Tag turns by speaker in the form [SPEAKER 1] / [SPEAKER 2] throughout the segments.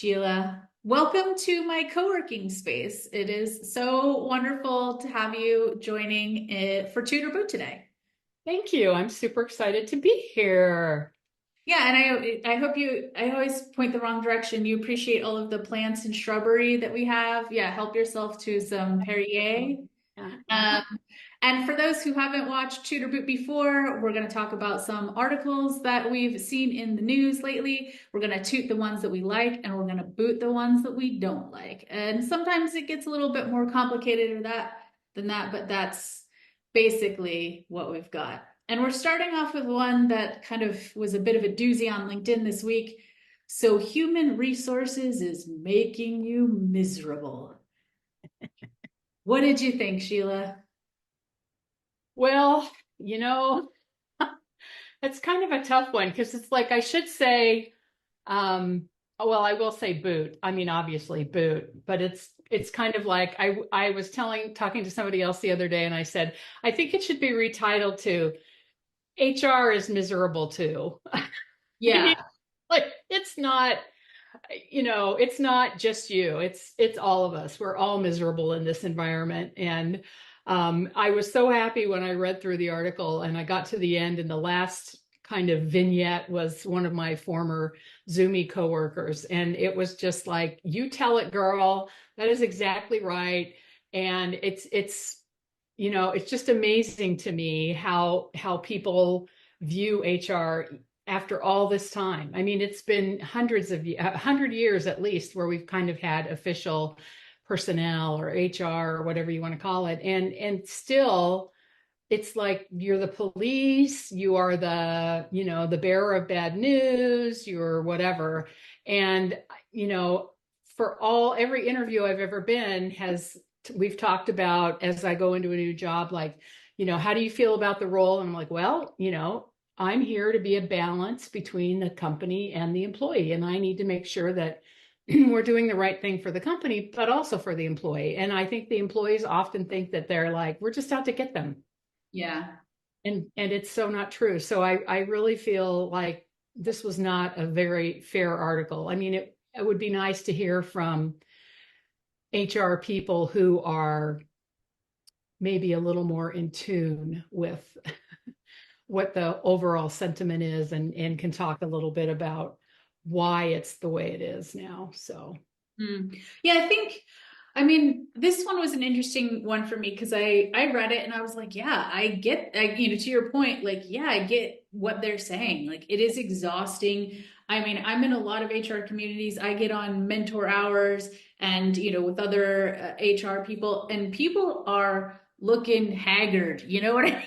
[SPEAKER 1] Sheila. Welcome to my co-working space. It is so wonderful to have you joining it for Tutor Boot today.
[SPEAKER 2] Thank you. I'm super excited to be here.
[SPEAKER 1] Yeah, and I hope I always point the wrong direction. You appreciate all of the plants and shrubbery that we have. Yeah, help yourself to some Perrier.
[SPEAKER 2] Uh-huh.
[SPEAKER 1] Um, and for those who haven't watched Tutor Boot before, we're going to talk about some articles that we've seen in the news lately. We're going to toot the ones that we like, and we're going to boot the ones that we don't like. And sometimes it gets a little bit more complicated than that, but that's basically what we've got. And we're starting off with one that kind of was a bit of a doozy on LinkedIn this week. So human resources is making you miserable. What did you think, Sheila?
[SPEAKER 2] Well, you know, it's kind of a tough one because it's like I should say, well, I will say boot. I mean, obviously boot, but it's kind of like I was talking to somebody else the other day, and I said I think it should be retitled to HR is miserable too. I mean,
[SPEAKER 1] Yeah.
[SPEAKER 2] like it's not. It's not just you. It's all of us. We're all miserable in this environment. And I was so happy when I read through the article and I got to the end, and the last kind of vignette was one of my former Zoomy coworkers. And it was just like, you tell it, girl. That is exactly right. And it's just amazing to me how people view HR after all this time. I mean, it's been 100 years at least where we've kind of had official personnel or HR or whatever you want to call it, and still it's like you're the police, you are the bearer of bad news, you're whatever. And you know for all every interview I've ever been has we've talked about, as I go into a new job, like, how do you feel about the role? And I'm like, well, I'm here to be a balance between the company and the employee, and I need to make sure that we're doing the right thing for the company, but also for the employee. And I think the employees often think that they're like, we're just out to get them.
[SPEAKER 1] Yeah.
[SPEAKER 2] And it's so not true. So I really feel like this was not a very fair article. I mean, it would be nice to hear from HR people who are maybe a little more in tune with what the overall sentiment is, and can talk a little bit about why it's the way it is now. So,
[SPEAKER 1] Yeah, I mean, this one was an interesting one for me because I read it and I was like, yeah, to your point, like, yeah, I get what they're saying. Like, it is exhausting. I mean, I'm in a lot of HR communities. I get on mentor hours and, with other HR people, and people are looking haggard. You know what I mean?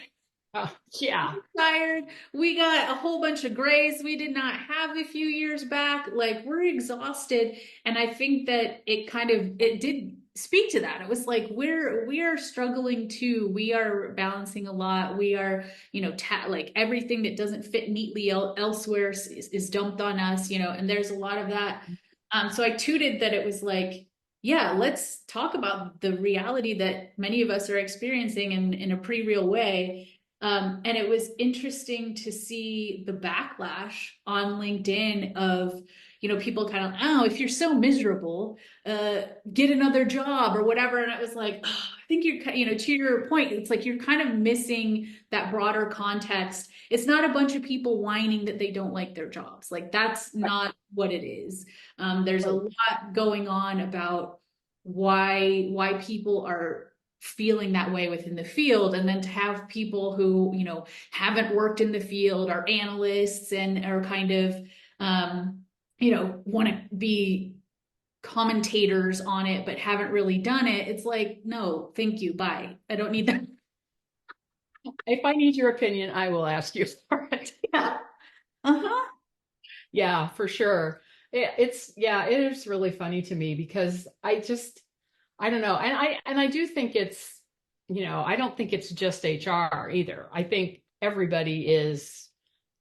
[SPEAKER 2] yeah.
[SPEAKER 1] Tired. We got a whole bunch of grays we did not have a few years back. Like, we're exhausted. And I think that it did speak to that. It was like we are struggling too. We are balancing a lot. We are, like everything that doesn't fit neatly elsewhere is dumped on us, and there's a lot of that. So I tooted that it was like, yeah, let's talk about the reality that many of us are experiencing in a pretty real way. And it was interesting to see the backlash on LinkedIn of, people kind of, oh, if you're so miserable, get another job or whatever. And it was like, oh, I think to your point, it's like you're kind of missing that broader context. It's not a bunch of people whining that they don't like their jobs. Like, that's not what it is. There's a lot going on about why people are feeling that way within the field, and then to have people who haven't worked in the field, are analysts, and are kind of want to be commentators on it but haven't really done it. It's like, no, thank you, bye, I don't need that.
[SPEAKER 2] If I need your opinion, I will ask you for it.
[SPEAKER 1] Yeah. Uh-huh.
[SPEAKER 2] Yeah, for sure. It is really funny to me because I don't know. And I do think I don't think it's just HR either. I think everybody is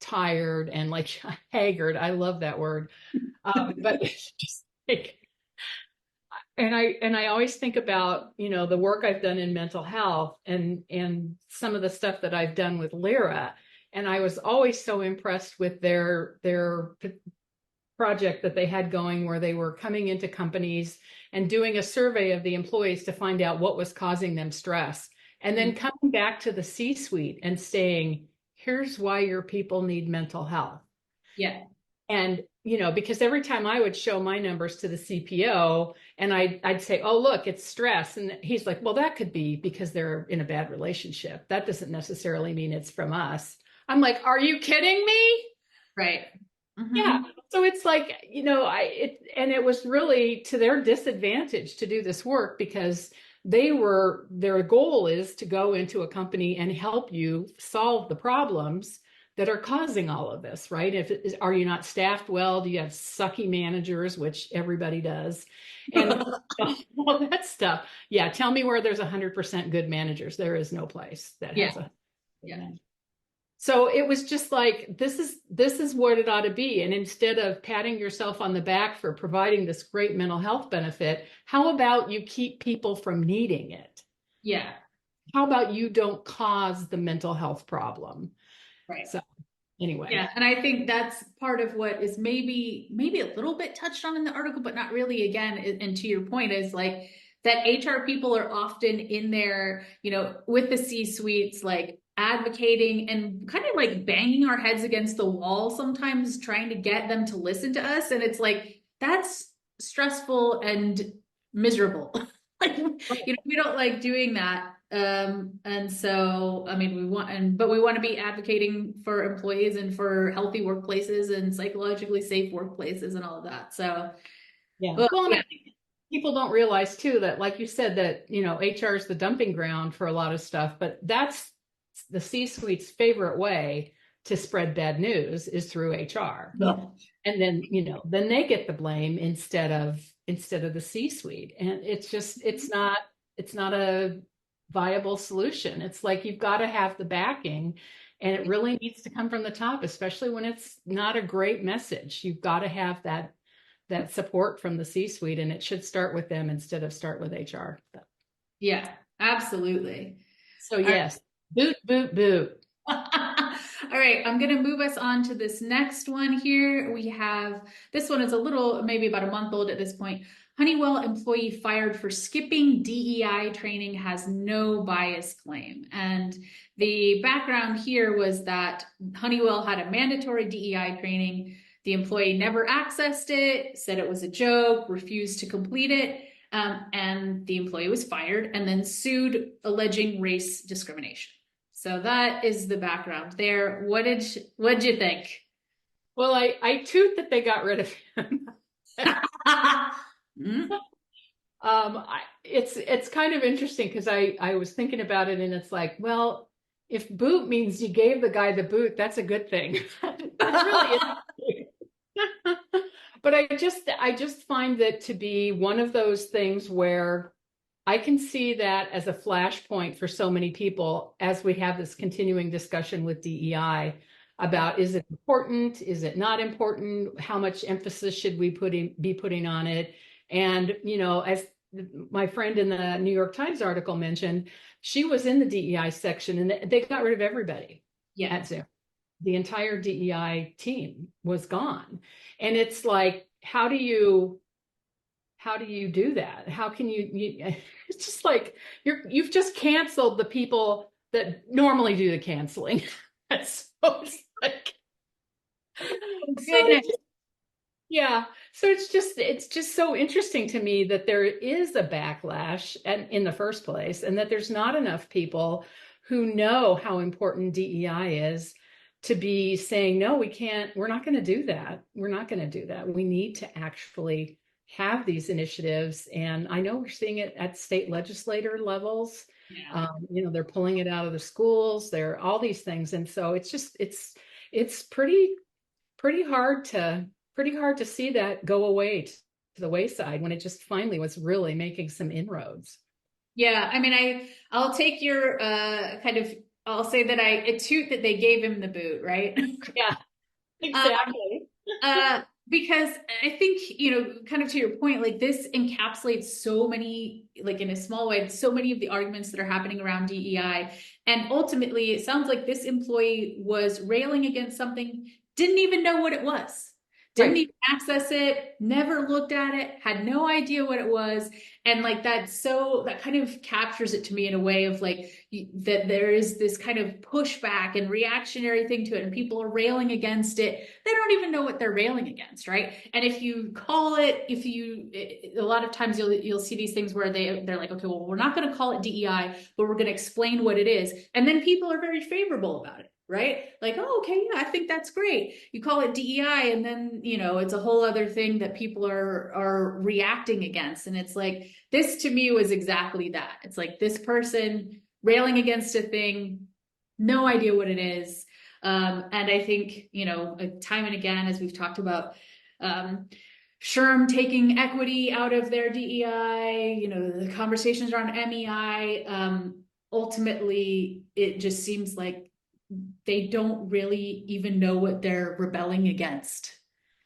[SPEAKER 2] tired and like haggard. I love that word. But it's just like, and I always think about, the work I've done in mental health, and some of the stuff that I've done with Lyra. And I was always so impressed with their project that they had going where they were coming into companies and doing a survey of the employees to find out what was causing them stress. And then coming back to the C-suite and saying, here's why your people need mental health.
[SPEAKER 1] Yeah.
[SPEAKER 2] And, because every time I would show my numbers to the CPO and I'd say, oh, look, it's stress. And he's like, well, that could be because they're in a bad relationship. That doesn't necessarily mean it's from us. I'm like, are you kidding me?
[SPEAKER 1] Right. Mm-hmm.
[SPEAKER 2] Yeah. So it's like, and it was really to their disadvantage to do this work because their goal is to go into a company and help you solve the problems that are causing all of this, right? Are you not staffed well? Do you have sucky managers, which everybody does? And all that stuff. Yeah. Tell me where there's 100% good managers. There is no place that has a.
[SPEAKER 1] Yeah.
[SPEAKER 2] So it was just like, this is what it ought to be. And instead of patting yourself on the back for providing this great mental health benefit, how about you keep people from needing it?
[SPEAKER 1] Yeah.
[SPEAKER 2] How about you don't cause the mental health problem?
[SPEAKER 1] Right.
[SPEAKER 2] So anyway.
[SPEAKER 1] Yeah. And I think that's part of what is maybe a little bit touched on in the article, but not really. Again, and to your point is like that HR people are often in there, with the C-suites, like advocating and kind of like banging our heads against the wall sometimes trying to get them to listen to us. And it's like, that's stressful and miserable. Like, we don't like doing that. And so, I mean, we want to be advocating for employees and for healthy workplaces and psychologically safe workplaces and all of that. So,
[SPEAKER 2] yeah. Well, I think people don't realize too that, like you said, that, HR is the dumping ground for a lot of stuff, but that's the C-suite's favorite way to spread bad news is through HR.
[SPEAKER 1] No.
[SPEAKER 2] And then, then they get the blame instead of the C-suite. And it's not a viable solution. It's like, you've got to have the backing and it really needs to come from the top, especially when it's not a great message. You've got to have that support from the C-suite, and it should start with them instead of start with HR.
[SPEAKER 1] Yeah, absolutely.
[SPEAKER 2] So yes, boot, boot, boot.
[SPEAKER 1] All right, I'm going to move us on to this next one here. We have, this one is maybe about a month old at this point. Honeywell employee fired for skipping DEI training has no bias claim. And the background here was that Honeywell had a mandatory DEI training. The employee never accessed it, said it was a joke, refused to complete it. And the employee was fired and then sued, alleging race discrimination. So that is the background there. What did you think?
[SPEAKER 2] Well, I toot that they got rid of him. It's kind of interesting because I was thinking about it and it's like, well, if boot means you gave the guy the boot, that's a good thing. It really is. But I just find that to be one of those things where I can see that as a flashpoint for so many people as we have this continuing discussion with DEI about, is it important? Is it not important? How much emphasis should we be putting on it? And, as my friend in the New York Times article mentioned, she was in the DEI section and they got rid of everybody.
[SPEAKER 1] Yeah.
[SPEAKER 2] At Zoom. The entire DEI team was gone. And it's like, how do you do that? How can you it's just like you've just canceled the people that normally do the canceling. So it's like, yeah. So it's just so interesting to me that there is a backlash in the first place, and that there's not enough people who know how important DEI is to be saying, no, we're not going to do that. We're not going to do that. We need to actually have these initiatives. And I know we're seeing it at state legislator levels.
[SPEAKER 1] Yeah.
[SPEAKER 2] They're pulling it out of the schools. There are all these things. And so it's pretty hard to see that go away to the wayside when it just finally was really making some inroads.
[SPEAKER 1] Yeah. I mean, I'll take your I'll say that I toot that they gave him the boot, right?
[SPEAKER 2] Yeah, exactly.
[SPEAKER 1] Because I think, kind of to your point, like this encapsulates so many, like in a small way, so many of the arguments that are happening around DEI. And ultimately, it sounds like this employee was railing against something, didn't even know what it was. didn't
[SPEAKER 2] Right.
[SPEAKER 1] even access it, never looked at it, had no idea what it was. And like that kind of captures it to me in a way of like that there is this kind of pushback and reactionary thing to it, and people are railing against it. They don't even know what they're railing against, right? And if you call it, a lot of times you'll see these things where they're like, okay, well, we're not going to call it DEI, but we're going to explain what it is, and then people are very favorable about it, right? Like, oh, okay, yeah, I think that's great. You call it DEI, and then it's a whole other thing that people are reacting against. And it's like, this to me was exactly that. It's like this person railing against a thing, no idea what it is. And I think, time and again, as we've talked about, SHRM taking equity out of their DEI, the conversations around MEI, ultimately, it just seems like they don't really even know what they're rebelling against.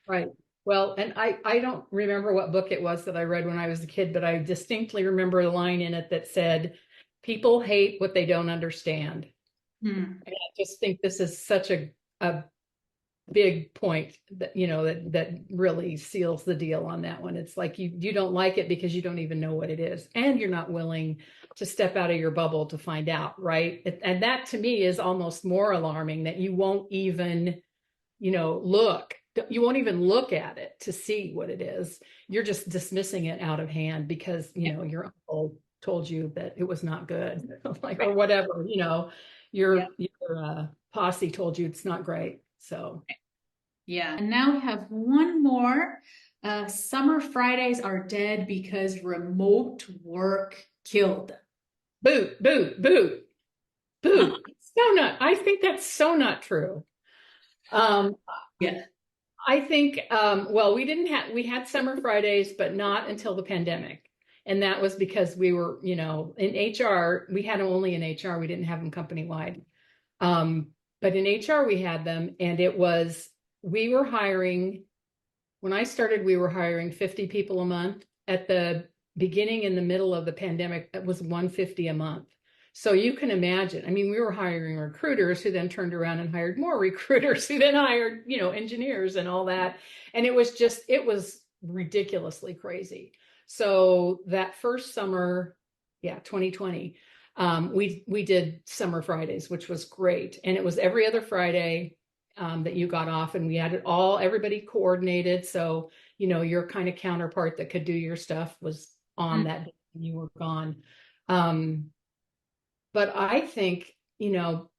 [SPEAKER 2] Right. Well, and I don't remember what book it was that I read when I was a kid, but I distinctly remember a line in it that said, people hate what they don't understand.
[SPEAKER 1] Hmm.
[SPEAKER 2] And I just think this is such a big point that, that really seals the deal on that one. It's like you don't like it because you don't even know what it is. And you're not willing to step out of your bubble to find out, right? And that to me is almost more alarming, that you won't even look. You won't even look at it to see what it is. You're just dismissing it out of hand because, your uncle told you that it was not good, like, or whatever,
[SPEAKER 1] Yeah.
[SPEAKER 2] your posse told you it's not great. So,
[SPEAKER 1] Yeah. And now we have one more. Summer Fridays are dead because remote work killed them.
[SPEAKER 2] boo, boo, boo, boo. I think that's so not true. Um,
[SPEAKER 1] Yeah.
[SPEAKER 2] I think, well, we had summer Fridays, but not until the pandemic. And that was because we were, in HR, we had them only in HR. We didn't have them company wide. Um, but in HR, we had them, and we were hiring, when I started, we were hiring 50 people a month. At the beginning, in the middle of the pandemic, it was 150 a month. So you can imagine, I mean, we were hiring recruiters who then turned around and hired more recruiters who then hired, engineers and all that. And it was ridiculously crazy. So that first summer, yeah, 2020, we did summer Fridays, which was great. And it was every other Friday that you got off, and we had it all, everybody coordinated. So, your kind of counterpart that could do your stuff was on that day when you were gone. But I think,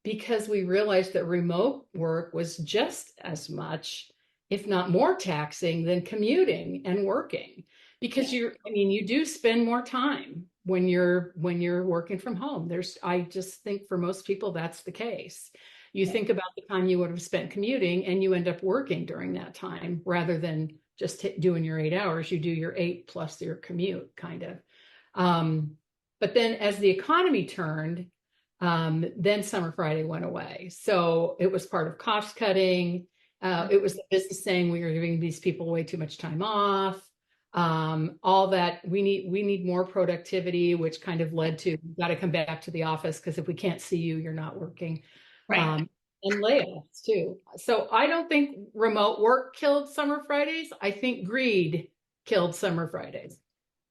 [SPEAKER 2] because we realized that remote work was just as much, if not more taxing than commuting and working, because you do spend more time when you're working from home. I just think for most people, that's the case. You think about the time you would have spent commuting, and you end up working during that time rather than just doing your 8 hours. You do your 8 plus your commute, kind of. But then as the economy turned, then Summer Friday went away. So it was part of cost cutting. It was the business saying we were giving these people way too much time off. All that we need more productivity, which kind of led to, you got to come back to the office because if we can't see you, you're not working.
[SPEAKER 1] Right.
[SPEAKER 2] And layoffs too. So I don't think remote work killed Summer Fridays. I think greed killed Summer Fridays.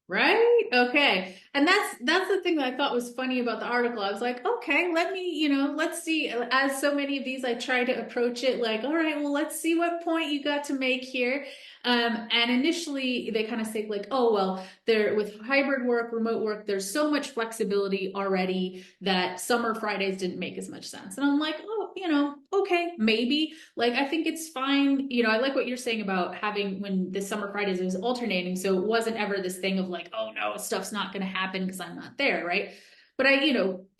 [SPEAKER 1] Right? Okay. And that's the thing that I thought was funny about the article. I was like, okay, let's see. As so many of these, I try to approach it like, all right, well, let's see what point you got to make here. And initially they kind of say like, oh, well, there with hybrid work, remote work, there's so much flexibility already that summer Fridays didn't make as much sense. And I'm like, oh, okay, maybe. Like, I think it's fine. I like what you're saying about having when the summer Fridays is alternating. So it wasn't ever this thing of like, oh no, stuff's not going to happen because I'm not there, right? But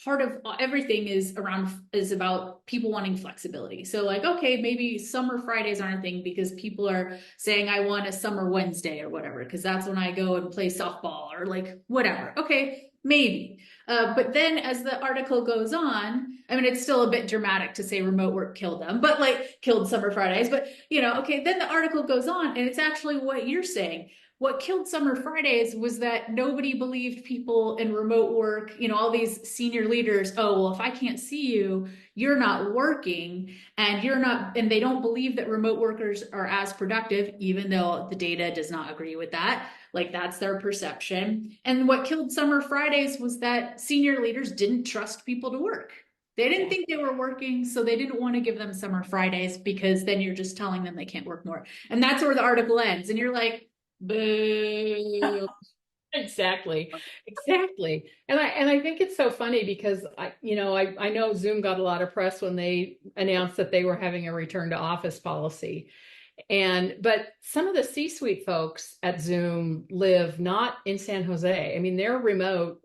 [SPEAKER 1] part of everything is about people wanting flexibility. So like, okay, maybe summer Fridays aren't a thing because people are saying I want a summer Wednesday or whatever, because that's when I go and play softball or like whatever. Okay, maybe. But then as the article goes on, I mean, it's still a bit dramatic to say remote work killed them, but like killed summer Fridays. But, okay, then the article goes on and it's actually what you're saying. what killed Summer Fridays was that nobody believed people in remote work, all these senior leaders, oh, well, if I can't see you, you're not working, and they don't believe that remote workers are as productive, even though the data does not agree with that. Like, that's their perception. And what killed Summer Fridays was that senior leaders didn't trust people to work. They didn't think they were working, so they didn't want to give them Summer Fridays, because then you're just telling them they can't work more. And that's where the article ends. And you're like, boo.
[SPEAKER 2] Exactly. Exactly. And I think it's so funny because I know Zoom got a lot of press when they announced that they were having a return to office policy. But some of the C-suite folks at Zoom live not in San Jose. I mean, they're remote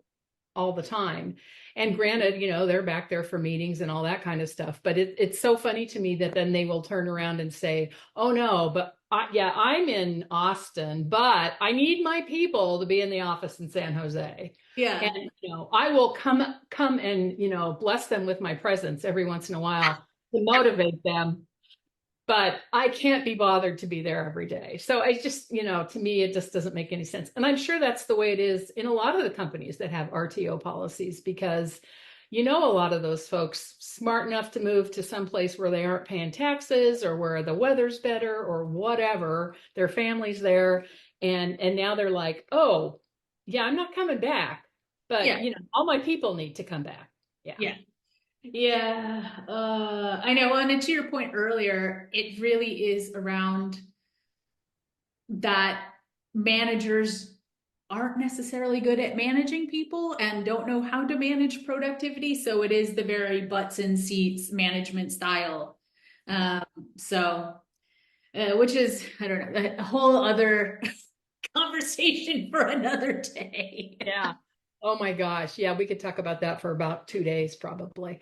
[SPEAKER 2] all the time. And granted, they're back there for meetings and all that kind of stuff. But it's so funny to me that then they will turn around and say, oh no, but I'm in Austin, but I need my people to be in the office in San Jose.
[SPEAKER 1] Yeah.
[SPEAKER 2] And, I will come and, bless them with my presence every once in a while to motivate them. But I can't be bothered to be there every day. So I just, to me, it just doesn't make any sense. And I'm sure that's the way it is in a lot of the companies that have RTO policies, because, a lot of those folks smart enough to move to some place where they aren't paying taxes, or where the weather's better, or whatever, their family's there. And now they're like, oh, yeah, I'm not coming back. But,
[SPEAKER 1] Yeah.
[SPEAKER 2] all my people need to come back. Yeah.
[SPEAKER 1] Yeah. Yeah, I know. And to your point earlier, it really is around that managers aren't necessarily good at managing people and don't know how to manage productivity. So it is the very butts in seats management style. So, which is, I don't know, a whole other conversation for another day.
[SPEAKER 2] Yeah. Oh my gosh. Yeah, we could talk about that for about 2 days, probably.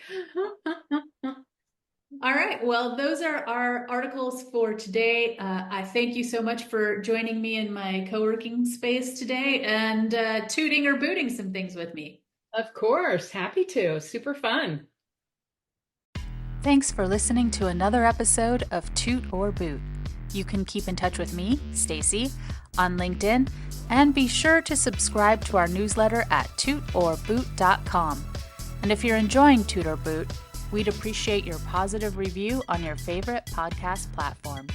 [SPEAKER 1] All right. Well, those are our articles for today. I thank you so much for joining me in my co-working space today and tooting or booting some things with me.
[SPEAKER 2] Of course. Happy to. Super fun.
[SPEAKER 3] Thanks for listening to another episode of Toot or Boot. You can keep in touch with me, Stacy, on LinkedIn, and be sure to subscribe to our newsletter at tootorboot.com. And if you're enjoying Toot or Boot, we'd appreciate your positive review on your favorite podcast platform.